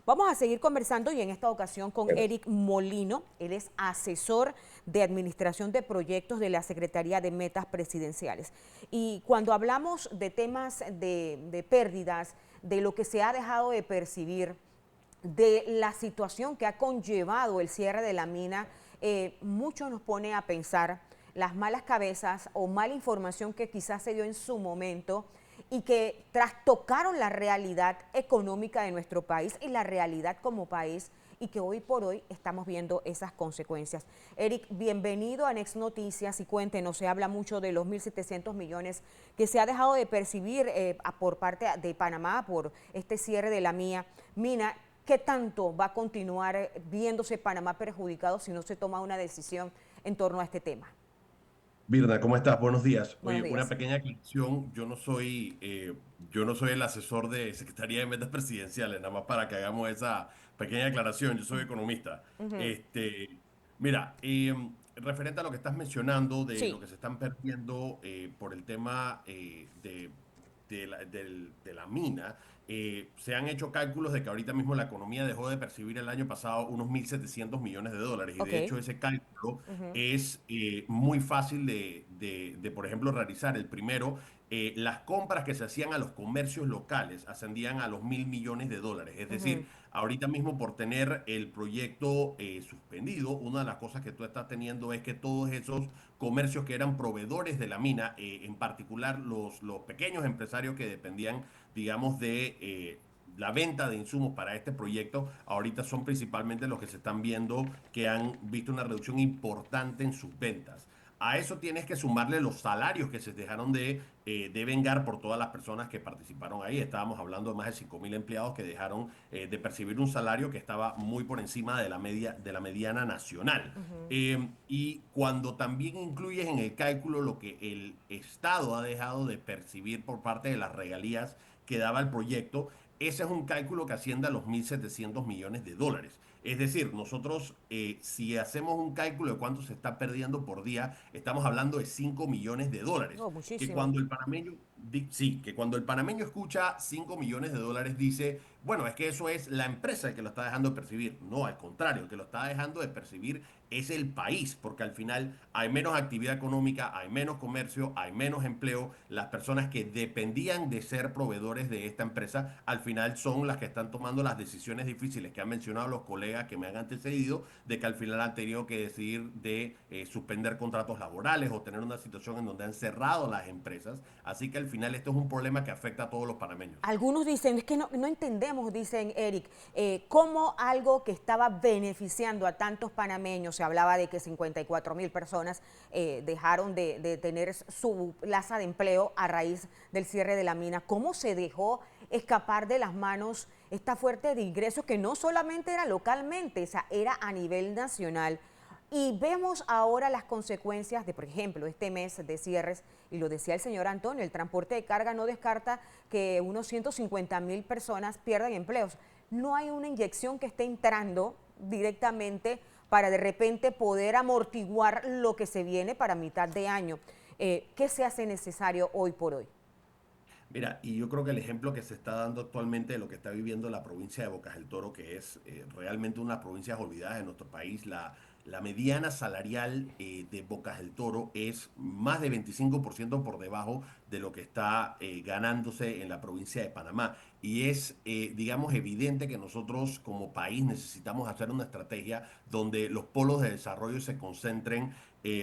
Vamos a seguir conversando y en esta ocasión con Eric Molino. Él es asesor de administración de proyectos de la Secretaría de Metas Presidenciales. Y cuando hablamos de temas de pérdidas, de lo que se ha dejado de percibir, de la situación que ha conllevado el cierre de la mina, mucho nos pone a pensar las malas cabezas o mala información que quizás se dio en su momento y que trastocaron la realidad económica de nuestro país y la realidad como país, y que hoy por hoy estamos viendo esas consecuencias. Eric, bienvenido a Next Noticias y cuéntenos, se habla mucho de los 1.700 millones que se ha dejado de percibir por parte de Panamá por este cierre de la mina. ¿Qué tanto va a continuar viéndose Panamá perjudicado si no se toma una decisión en torno a este tema? Birna, ¿cómo estás? Buenos días. Buenos Oye, una días. pequeña aclaración. Yo no soy el asesor de Secretaría de Metas Presidenciales, nada más para que hagamos esa pequeña aclaración. Yo soy economista. Ujú. Este, mira, referente a lo que estás mencionando de lo Sí. que se están perdiendo por el tema de la mina, se han hecho cálculos de que ahorita mismo la economía dejó de percibir el año pasado unos 1.700 millones de dólares, y Ok. de hecho ese cálculo Ujú. es muy fácil por ejemplo, realizar. El primero, las compras que se hacían a los comercios locales ascendían a los 1.000 millones de dólares. Es Ujú. decir, ahorita mismo por tener el proyecto suspendido, una de las cosas que tú estás teniendo es que todos esos comercios que eran proveedores de la mina, en particular los pequeños empresarios que dependían, digamos, de la venta de insumos para este proyecto, ahorita son principalmente los que se están viendo que han visto una reducción importante en sus ventas. A eso tienes que sumarle los salarios que se dejaron de vengar por todas las personas que participaron ahí. Estábamos hablando de más de 5.000 empleados que dejaron de percibir un salario que estaba muy por encima de de la mediana nacional. Ujú. Y cuando también incluyes en el cálculo lo que el Estado ha dejado de percibir por parte de las regalías que daba el proyecto, ese es un cálculo que asciende a los 1.700 millones de dólares. Es decir, nosotros, si hacemos un cálculo de cuánto se está perdiendo por día, estamos hablando de 5 millones de dólares. Oh, Que muchísimo. cuando el panameño, sí, que cuando el panameño escucha 5 millones de dólares, dice, bueno, es que eso es la empresa el que lo está dejando de percibir. No, al contrario, el que lo está dejando de percibir es el país, porque al final hay menos actividad económica, hay menos comercio, hay menos empleo. Las personas que dependían de ser proveedores de esta empresa, al final son las que están tomando las decisiones difíciles que han mencionado los colegas que me han antecedido, de que al final han tenido que decidir de suspender contratos laborales o tener una situación en donde han cerrado las empresas. Así que al final esto es un problema que afecta a todos los panameños. Algunos dicen, es que no entendemos, dicen Eric, cómo algo que estaba beneficiando a tantos panameños, se hablaba de que 54.000 personas dejaron de tener su plaza de empleo a raíz del cierre de la mina, cómo se dejó escapar de las manos esta fuerte de ingresos que no solamente era localmente, o sea, era a nivel nacional. Y vemos ahora las consecuencias de, por ejemplo, este mes de cierres, y lo decía el señor Antonio, el transporte de carga no descarta que unos 150.000 personas pierdan empleos. No hay una inyección que esté entrando directamente para de repente poder amortiguar lo que se viene para mitad de año. ¿Qué se hace necesario hoy por hoy? Mira, y yo creo que el ejemplo que se está dando actualmente de lo que está viviendo la provincia de Bocas del Toro, que es realmente una provincia olvidada de nuestro país, la mediana salarial de Bocas del Toro es más de 25% por debajo de lo que está ganándose en la provincia de Panamá. Y es, digamos, evidente que nosotros como país necesitamos hacer una estrategia donde los polos de desarrollo se concentren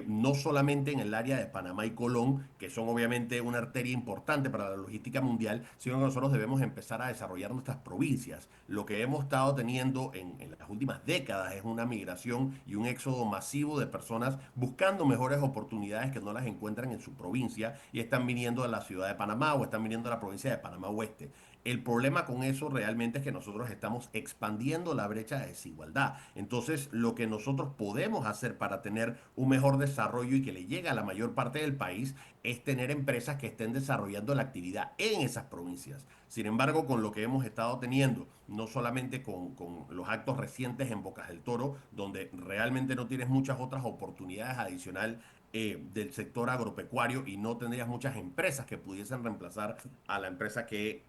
no solamente en el área de Panamá y Colón, que son obviamente una arteria importante para la logística mundial, sino que nosotros debemos empezar a desarrollar nuestras provincias. Lo que hemos estado teniendo en las últimas décadas es una migración y un éxodo masivo de personas buscando mejores oportunidades que no las encuentran en su provincia y están viniendo a la ciudad de Panamá o están viniendo a la provincia de Panamá Oeste. El problema con eso realmente es que nosotros estamos expandiendo la brecha de desigualdad. Entonces, lo que nosotros podemos hacer para tener un mejor desarrollo y que le llegue a la mayor parte del país es tener empresas que estén desarrollando la actividad en esas provincias. Sin embargo, con lo que hemos estado teniendo, no solamente con los actos recientes en Bocas del Toro, donde realmente no tienes muchas otras oportunidades adicionales del sector agropecuario y no tendrías muchas empresas que pudiesen reemplazar a la empresa que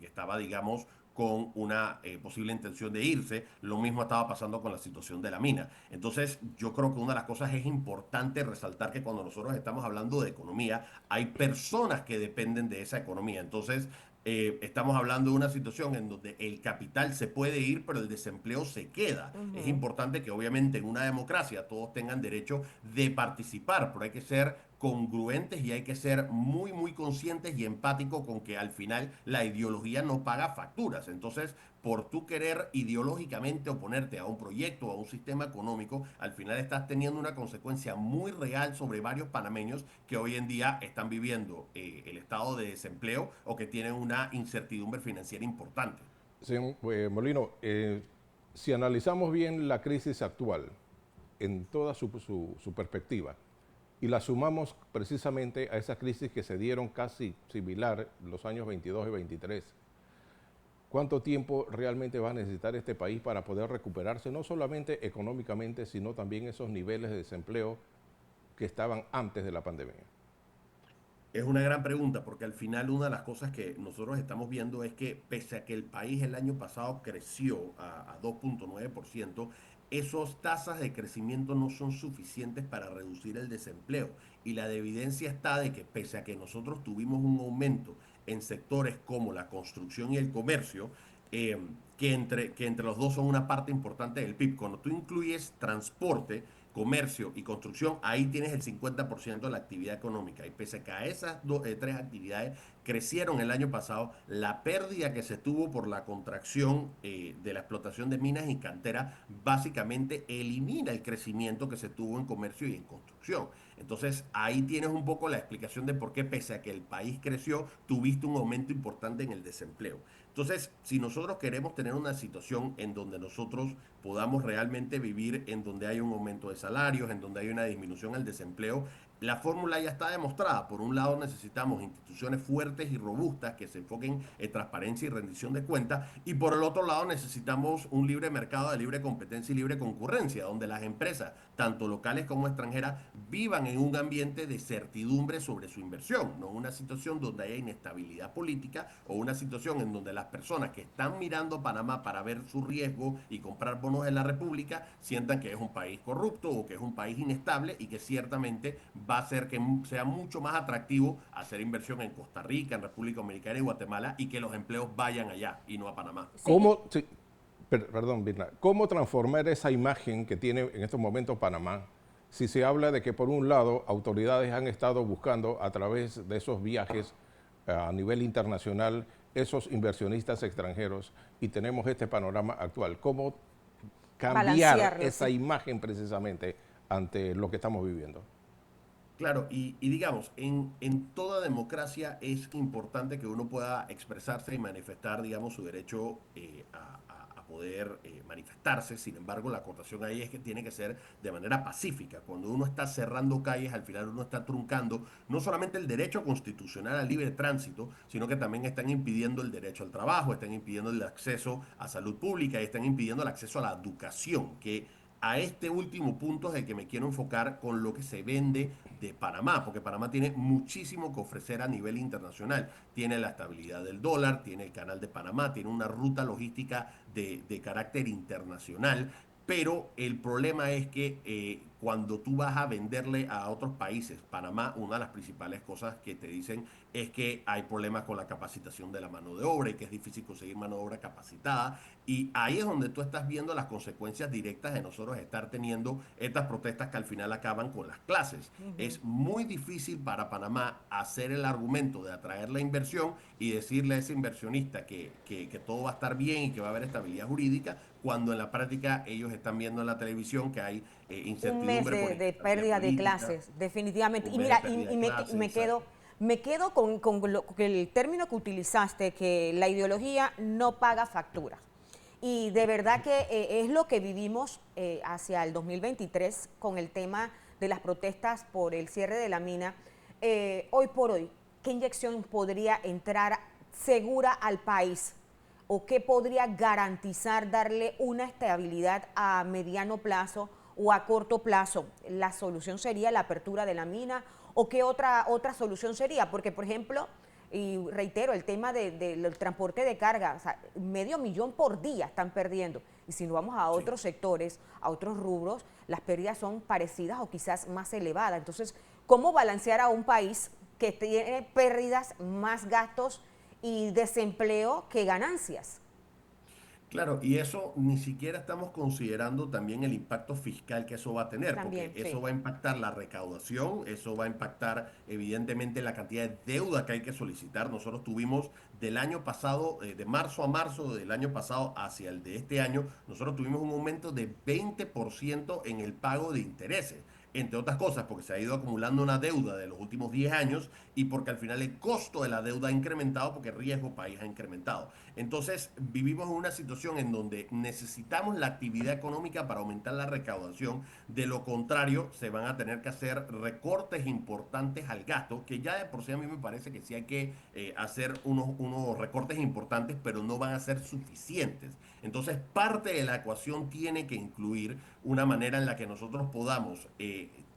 estaba, digamos, con una posible intención de irse. Lo mismo estaba pasando con la situación de la mina. Entonces, yo creo que una de las cosas es importante resaltar que cuando nosotros estamos hablando de economía, hay personas que dependen de esa economía. Entonces, estamos hablando de una situación en donde el capital se puede ir, pero el desempleo se queda. Es Ujú. importante que obviamente en una democracia todos tengan derecho de participar, pero hay que ser congruentes y hay que ser muy, muy conscientes y empáticos con que al final la ideología no paga facturas. Entonces, por tú querer ideológicamente oponerte a un proyecto o a un sistema económico, al final estás teniendo una consecuencia muy real sobre varios panameños que hoy en día están viviendo el estado de desempleo o que tienen una incertidumbre financiera importante. Señor Molino, si analizamos bien la crisis actual en toda su perspectiva y la sumamos precisamente a esas crisis que se dieron casi similar los años 22 y 23, ¿cuánto tiempo realmente va a necesitar este país para poder recuperarse, no solamente económicamente, sino también esos niveles de desempleo que estaban antes de la pandemia? Es una gran pregunta porque al final una de las cosas que nosotros estamos viendo es que pese a que el país el año pasado creció a 2,9%, esas tasas de crecimiento no son suficientes para reducir el desempleo. Y la evidencia está de que pese a que nosotros tuvimos un aumento en sectores como la construcción y el comercio, eh, que entre los dos son una parte importante del PIB. Cuando tú incluyes transporte, comercio y construcción, ahí tienes el 50% de la actividad económica. Y pese a que a esas tres actividades crecieron el año pasado, la pérdida que se tuvo por la contracción de la explotación de minas y cantera básicamente elimina el crecimiento que se tuvo en comercio y en construcción. Entonces ahí tienes un poco la explicación de por qué pese a que el país creció, tuviste un aumento importante en el desempleo. Entonces, si nosotros queremos tener una situación en donde nosotros podamos realmente vivir en donde hay un aumento de salarios, en donde hay una disminución del desempleo, la fórmula ya está demostrada. Por un lado necesitamos instituciones fuertes y robustas que se enfoquen en transparencia y rendición de cuentas, y por el otro lado necesitamos un libre mercado de libre competencia y libre concurrencia, donde las empresas, tanto locales como extranjeras, vivan en un ambiente de certidumbre sobre su inversión, no una situación donde haya inestabilidad política o una situación en donde las personas que están mirando a Panamá para ver su riesgo y comprar bonos de la República sientan que es un país corrupto o que es un país inestable y que ciertamente va a hacer que sea mucho más atractivo hacer inversión en Costa Rica, en República Dominicana y Guatemala y que los empleos vayan allá y no a Panamá. Sí, ¿Cómo, sí, perdón, Birna, cómo transformar esa imagen que tiene en estos momentos Panamá si se habla de que por un lado autoridades han estado buscando a través de esos viajes a nivel internacional esos inversionistas extranjeros y tenemos este panorama actual? ¿Cómo cambiar balancearlo, esa sí. imagen precisamente ante lo que estamos viviendo? Claro, y digamos, en toda democracia es importante que uno pueda expresarse y manifestar, digamos, su derecho a poder manifestarse. Sin embargo, la acotación ahí es que tiene que ser de manera pacífica. Cuando uno está cerrando calles, al final uno está truncando no solamente el derecho constitucional al libre tránsito, sino que también están impidiendo el derecho al trabajo, están impidiendo el acceso a salud pública y están impidiendo el acceso a la educación, que a este último punto es el que me quiero enfocar con lo que se vende de Panamá, porque Panamá tiene muchísimo que ofrecer a nivel internacional. Tiene la estabilidad del dólar, tiene el canal de Panamá, tiene una ruta logística de carácter internacional, pero el problema es que cuando tú vas a venderle a otros países, Panamá, una de las principales cosas que te dicen es que hay problemas con la capacitación de la mano de obra y que es difícil conseguir mano de obra capacitada. Y ahí es donde tú estás viendo las consecuencias directas de nosotros estar teniendo estas protestas que al final acaban con las clases. Ujú. Es muy difícil para Panamá hacer el argumento de atraer la inversión y decirle a ese inversionista que todo va a estar bien y que va a haber estabilidad jurídica, cuando en la práctica ellos están viendo en la televisión que hay Un mes incertidumbre por de inestabilidad pérdida de política, clases, definitivamente. un Y mes de mira, pérdida y de clases, exacto. me quedo con el término que utilizaste, que la ideología no paga facturas. Y de verdad que es lo que vivimos hacia el 2023 con el tema de las protestas por el cierre de la mina. Hoy por hoy, ¿qué inyección podría entrar segura al país? ¿O qué podría garantizar darle una estabilidad a mediano plazo o a corto plazo? ¿La solución sería la apertura de la mina? ¿O qué otra solución sería? Porque, por ejemplo, Y reitero, el tema del transporte de carga, o sea, 500.000 por día están perdiendo. Y si no vamos a otros sectores, a otros rubros, las pérdidas son parecidas o quizás más elevadas. Entonces, ¿cómo balancear a un país que tiene pérdidas, más gastos y desempleo que ganancias? Claro, y eso ni siquiera estamos considerando también el impacto fiscal que eso va a tener, porque También, eso sí. va a impactar la recaudación, eso va a impactar evidentemente la cantidad de deuda que hay que solicitar. Nosotros tuvimos del año pasado, de marzo a marzo del año pasado hacia el de este año, nosotros tuvimos un aumento de 20% en el pago de intereses. Entre otras cosas, porque se ha ido acumulando una deuda de los últimos 10 años y porque al final el costo de la deuda ha incrementado porque el riesgo país ha incrementado. Entonces, vivimos en una situación en donde necesitamos la actividad económica para aumentar la recaudación. De lo contrario, se van a tener que hacer recortes importantes al gasto, que ya de por sí a mí me parece que sí hay que hacer unos recortes importantes, pero no van a ser suficientes. Entonces, parte de la ecuación tiene que incluir una manera en la que nosotros podamos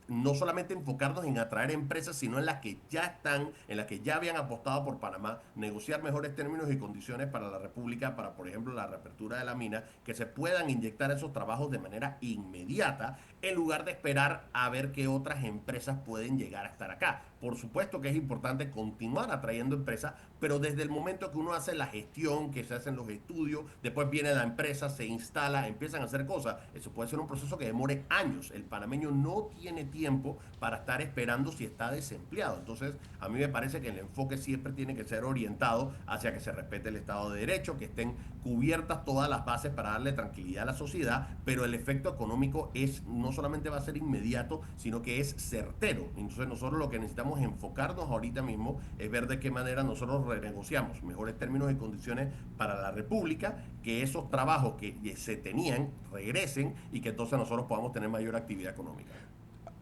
no solamente enfocarnos en atraer empresas, sino en las que ya están, en las que ya habían apostado por Panamá, negociar mejores términos y condiciones para la República, para, por ejemplo, la reapertura de la mina, que se puedan inyectar esos trabajos de manera inmediata, en lugar de esperar a ver qué otras empresas pueden llegar a estar acá. Por supuesto que es importante continuar atrayendo empresas, pero desde el momento que uno hace la gestión, que se hacen los estudios, después viene la empresa, se instala, empiezan a hacer cosas, eso puede ser un proceso que demore años. El panameño no tiene tiempo para estar esperando si está desempleado. Entonces, a mí me parece que el enfoque siempre tiene que ser orientado hacia que se respete el Estado de Derecho, que estén cubiertas todas las bases para darle tranquilidad a la sociedad, pero el efecto económico no solamente va a ser inmediato, sino que es certero. Entonces, nosotros lo que necesitamos enfocarnos ahorita mismo es ver de qué manera nosotros renegociamos mejores términos y condiciones para la República, que esos trabajos que se tenían regresen y que entonces nosotros podamos tener mayor actividad económica.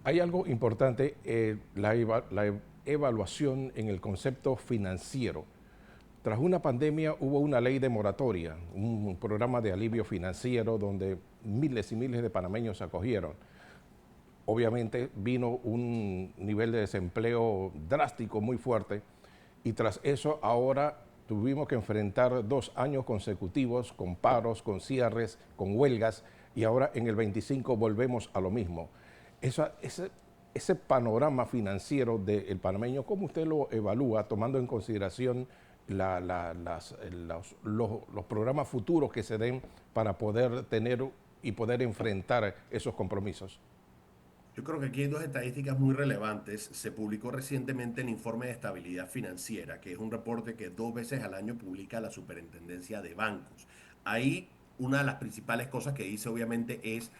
Hay algo importante, la evaluación en el concepto financiero. Tras una pandemia hubo una ley de moratoria, un programa de alivio financiero donde miles y miles de panameños se acogieron. Obviamente vino un nivel de desempleo drástico muy fuerte y tras eso ahora tuvimos que enfrentar 2 años consecutivos con paros, con cierres, con huelgas y ahora en el 25 volvemos a lo mismo. Ese panorama financiero del panameño, ¿cómo usted lo evalúa tomando en consideración los programas futuros que se den para poder tener y poder enfrentar esos compromisos? Yo creo que aquí hay dos estadísticas muy relevantes. Se publicó recientemente el informe de estabilidad financiera, que es un reporte que 2 veces al año publica la Superintendencia de Bancos. Ahí una de las principales cosas que dice obviamente es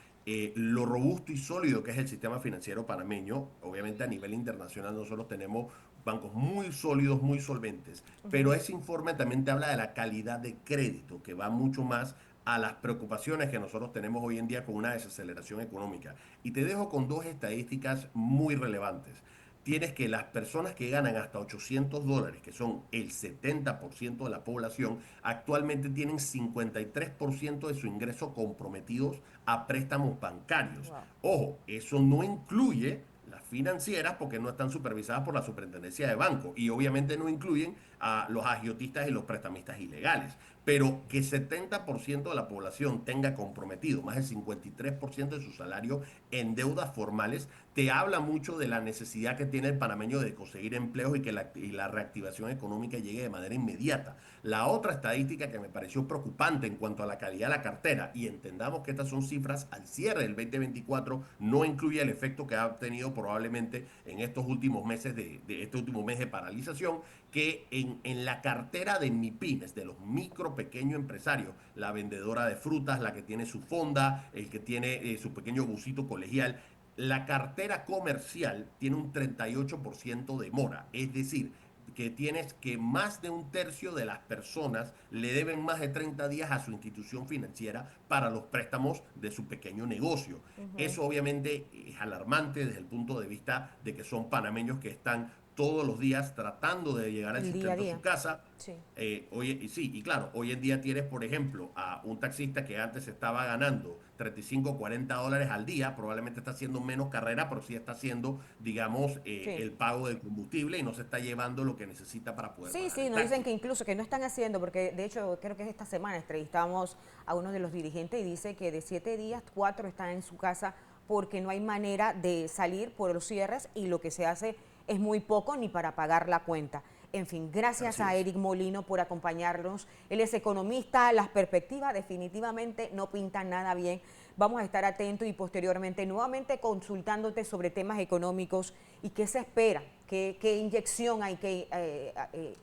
lo robusto y sólido que es el sistema financiero panameño. Obviamente a nivel internacional nosotros tenemos bancos muy sólidos, muy solventes, pero ese informe también te habla de la calidad de crédito, que va mucho más a las preocupaciones que nosotros tenemos hoy en día con una desaceleración económica. Y te dejo con dos estadísticas muy relevantes. Tienes que las personas que ganan hasta $800, que son el 70% de la población, actualmente tienen 53% de su ingreso comprometidos a préstamos bancarios. Wow. Ojo, eso no incluye las financieras porque no están supervisadas por la superintendencia de banco y obviamente no incluyen a los agiotistas y los prestamistas ilegales. Pero que 70% de la población tenga comprometido más del 53% de su salario en deudas formales, te habla mucho de la necesidad que tiene el panameño de conseguir empleos y la reactivación económica llegue de manera inmediata. La otra estadística que me pareció preocupante en cuanto a la calidad de la cartera, y entendamos que estas son cifras al cierre del 2024, no incluye el efecto que ha tenido probablemente en estos últimos meses de este último mes de paralización, que en la cartera de MIPIMES, de los micro pequeños empresarios, la vendedora de frutas, la que tiene su fonda, el que tiene su pequeño busito colegial, la cartera comercial tiene un 38% de mora, es decir, que tienes que más de un tercio de las personas le deben más de 30 días a su institución financiera para los préstamos de su pequeño negocio. Eso obviamente es alarmante desde el punto de vista de que son panameños que están todos los días tratando de llegar al El día a sustento a día. su casa. Sí. Y sí, y claro, hoy en día tienes, por ejemplo, a un taxista que antes estaba ganando 35, $40 al día, probablemente está haciendo menos carrera, pero sí está haciendo, digamos, Sí. el pago del combustible y no se está llevando lo que necesita para poder Sí, pagar sí, el nos dicen taxi. que incluso que no están haciendo, porque de hecho creo que esta semana entrevistamos a uno de los dirigentes y dice que de 7 días, 4 están en su casa porque no hay manera de salir por los cierres y lo que se hace es muy poco ni para pagar la cuenta. En fin, gracias Así a es. Eric Molino por acompañarnos. Él es economista, las perspectivas definitivamente no pintan nada bien. Vamos a estar atentos y posteriormente nuevamente consultándote sobre temas económicos y qué se espera, qué inyección hay que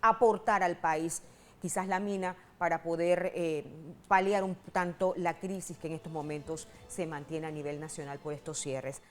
aportar al país, quizás la mina, para poder paliar un tanto la crisis que en estos momentos se mantiene a nivel nacional por estos cierres.